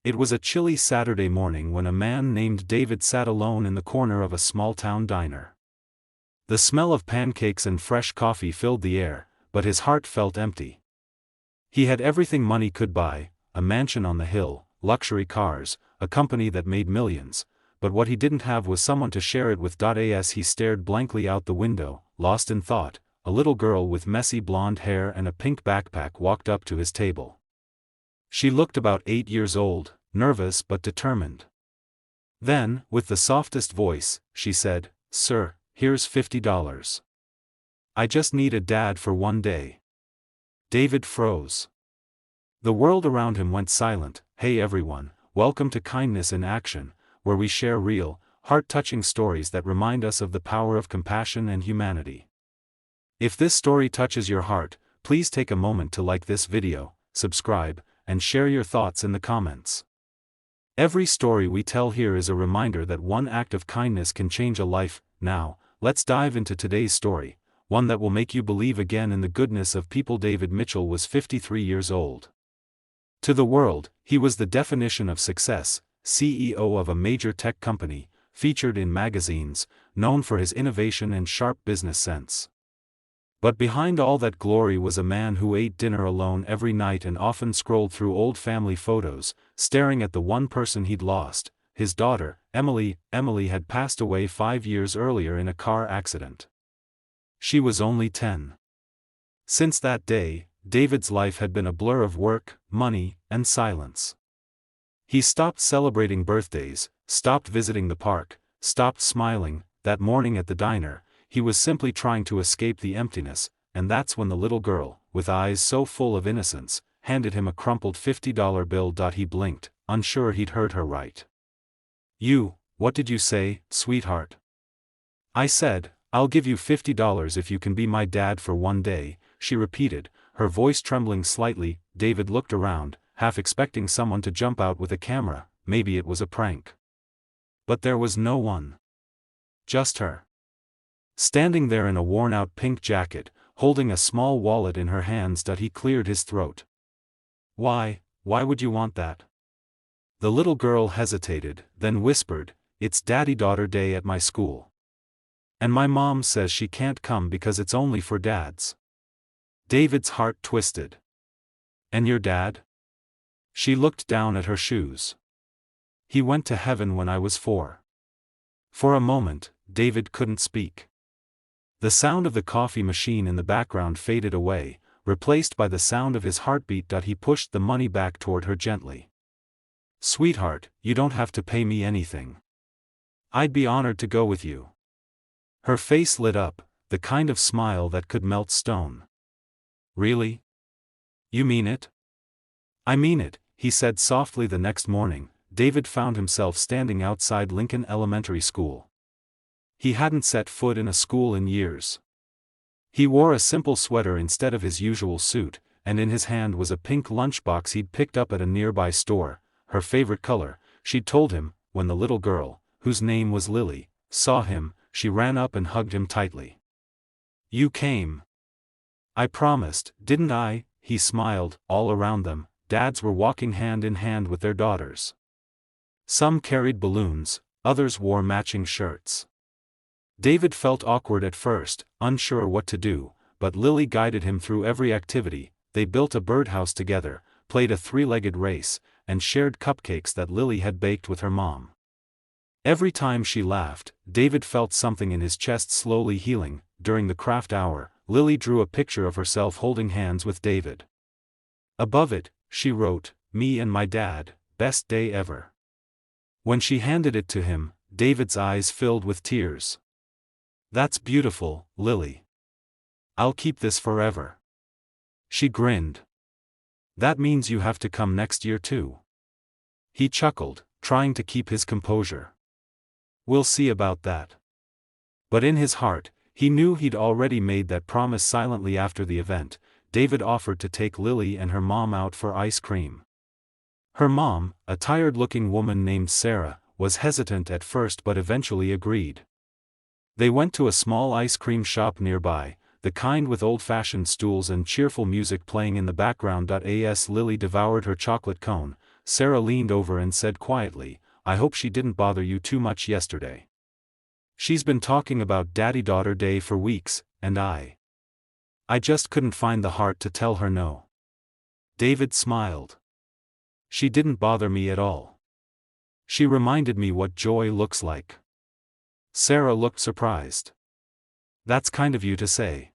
It was a chilly Saturday morning when a man named David sat alone in the corner of a small-town diner. The smell of pancakes and fresh coffee filled the air, but his heart felt empty. He had everything money could buy, a mansion on the hill, luxury cars, a company that made millions, but what he didn't have was someone to share it with. As he stared blankly out the window, lost in thought, a little girl with messy blonde hair and a pink backpack walked up to his table. She looked about 8 years old, nervous but determined. Then, with the softest voice, she said, "Sir, here's $50. I just need a dad for one day." David froze. The world around him went silent. Hey everyone, welcome to Kindness in Action, where we share real, heart-touching stories that remind us of the power of compassion and humanity. If this story touches your heart, please take a moment to like this video, subscribe, and share your thoughts in the comments. Every story we tell here is a reminder that one act of kindness can change a life. Now, let's dive into today's story, one that will make you believe again in the goodness of people. David Mitchell was 53 years old. To the world, he was the definition of success, CEO of a major tech company, featured in magazines, known for his innovation and sharp business sense. But behind all that glory was a man who ate dinner alone every night and often scrolled through old family photos, staring at the one person he'd lost, his daughter, Emily. Emily had passed away 5 years earlier in a car accident. She was only 10. Since that day, David's life had been a blur of work, money, and silence. He stopped celebrating birthdays, stopped visiting the park, stopped smiling. That morning at the diner, he was simply trying to escape the emptiness, and that's when the little girl, with eyes so full of innocence, handed him a crumpled $50 bill. He blinked, unsure he'd heard her right. What did you say, sweetheart?" "I said, I'll give you $50 if you can be my dad for one day," she repeated, her voice trembling slightly. David looked around, half expecting someone to jump out with a camera. Maybe it was a prank. But there was no one. Just her. Standing there in a worn-out pink jacket, holding a small wallet in her hands. He cleared his throat. Why would you want that?" The little girl hesitated, then whispered, "It's daddy-daughter day at my school. And my mom says she can't come because it's only for dads." David's heart twisted. "And your dad?" She looked down at her shoes. "He went to heaven when I was 4. For a moment, David couldn't speak. The sound of the coffee machine in the background faded away, replaced by the sound of his heartbeat. He pushed the money back toward her gently. "Sweetheart, you don't have to pay me anything. I'd be honored to go with you." Her face lit up, the kind of smile that could melt stone. "Really? You mean it?" "I mean it," he said softly. The next morning, David found himself standing outside Lincoln Elementary School. He hadn't set foot in a school in years. He wore a simple sweater instead of his usual suit, and in his hand was a pink lunchbox he'd picked up at a nearby store, her favorite color, she'd told him. When the little girl, whose name was Lily, saw him, she ran up and hugged him tightly. "You came. I promised, didn't I?" He smiled. All around them, dads were walking hand in hand with their daughters. Some carried balloons, others wore matching shirts. David felt awkward at first, unsure what to do, but Lily guided him through every activity. They built a birdhouse together, played a three-legged race, and shared cupcakes that Lily had baked with her mom. Every time she laughed, David felt something in his chest slowly healing. During the craft hour, Lily drew a picture of herself holding hands with David. Above it, she wrote, "Me and my dad, best day ever." When she handed it to him, David's eyes filled with tears. "That's beautiful, Lily. I'll keep this forever." She grinned. "That means you have to come next year too." He chuckled, trying to keep his composure. "We'll see about that." But in his heart, he knew he'd already made that promise. Silently after the event, David offered to take Lily and her mom out for ice cream. Her mom, a tired-looking woman named Sarah, was hesitant at first but eventually agreed. They went to a small ice cream shop nearby, the kind with old-fashioned stools and cheerful music playing in the background. As Lily devoured her chocolate cone, Sarah leaned over and said quietly, "I hope she didn't bother you too much yesterday. She's been talking about Daddy-Daughter Day for weeks, and I just couldn't find the heart to tell her no." David smiled. "She didn't bother me at all. She reminded me what joy looks like." Sarah looked surprised. "That's kind of you to say."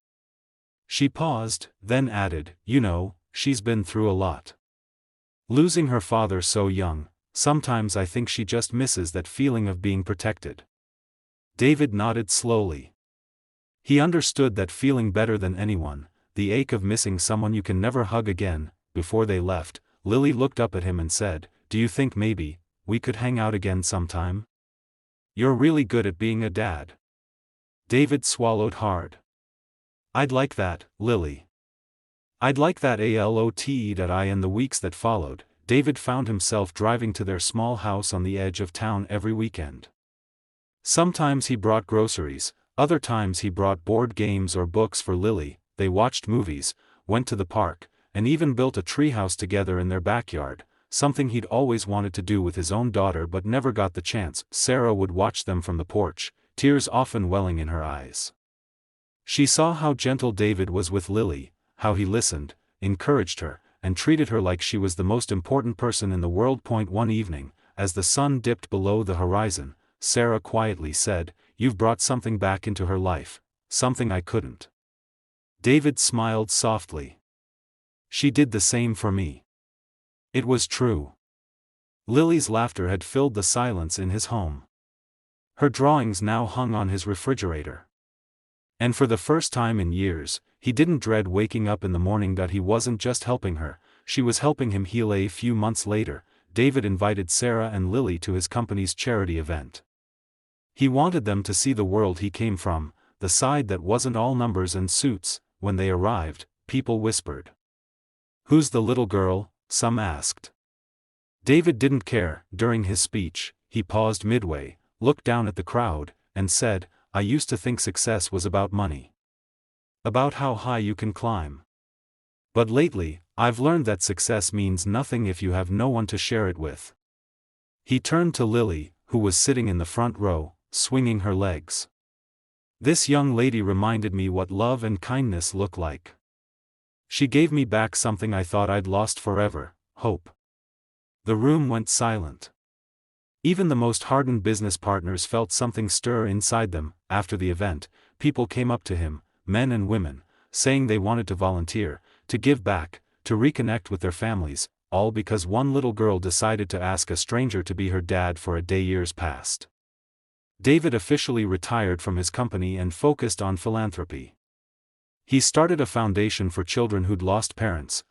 She paused, then added, "You know, she's been through a lot. Losing her father so young, sometimes I think she just misses that feeling of being protected." David nodded slowly. He understood that feeling better than anyone, the ache of missing someone you can never hug again. Before they left, Lily looked up at him and said, "Do you think maybe we could hang out again sometime? You're really good at being a dad." David swallowed hard. "I'd like that, Lily. I'd like that a lot." In the weeks that followed, David found himself driving to their small house on the edge of town every weekend. Sometimes he brought groceries, other times he brought board games or books for Lily. They watched movies, went to the park, and even built a treehouse together in their backyard, something he'd always wanted to do with his own daughter but never got the chance. Sarah would watch them from the porch, tears often welling in her eyes. She saw how gentle David was with Lily, how he listened, encouraged her, and treated her like she was the most important person in the world. One evening, as the sun dipped below the horizon, Sarah quietly said, "You've brought something back into her life, something I couldn't." David smiled softly. "She did the same for me." It was true. Lily's laughter had filled the silence in his home. Her drawings now hung on his refrigerator. And for the first time in years, he didn't dread waking up in the morning. He wasn't just helping her, she was helping him heal. A few months later, David invited Sarah and Lily to his company's charity event. He wanted them to see the world he came from, the side that wasn't all numbers and suits. When they arrived, people whispered, "Who's the little girl?" some asked. David didn't care. During his speech, he paused midway, looked down at the crowd, and said, "I used to think success was about money. About how high you can climb. But lately, I've learned that success means nothing if you have no one to share it with." He turned to Lily, who was sitting in the front row, swinging her legs. "This young lady reminded me what love and kindness look like. She gave me back something I thought I'd lost forever, hope." The room went silent. Even the most hardened business partners felt something stir inside them. After the event, people came up to him, men and women, saying they wanted to volunteer, to give back, to reconnect with their families, all because one little girl decided to ask a stranger to be her dad for a day. Years passed. David officially retired from his company and focused on philanthropy. He started a foundation for children who'd lost parents,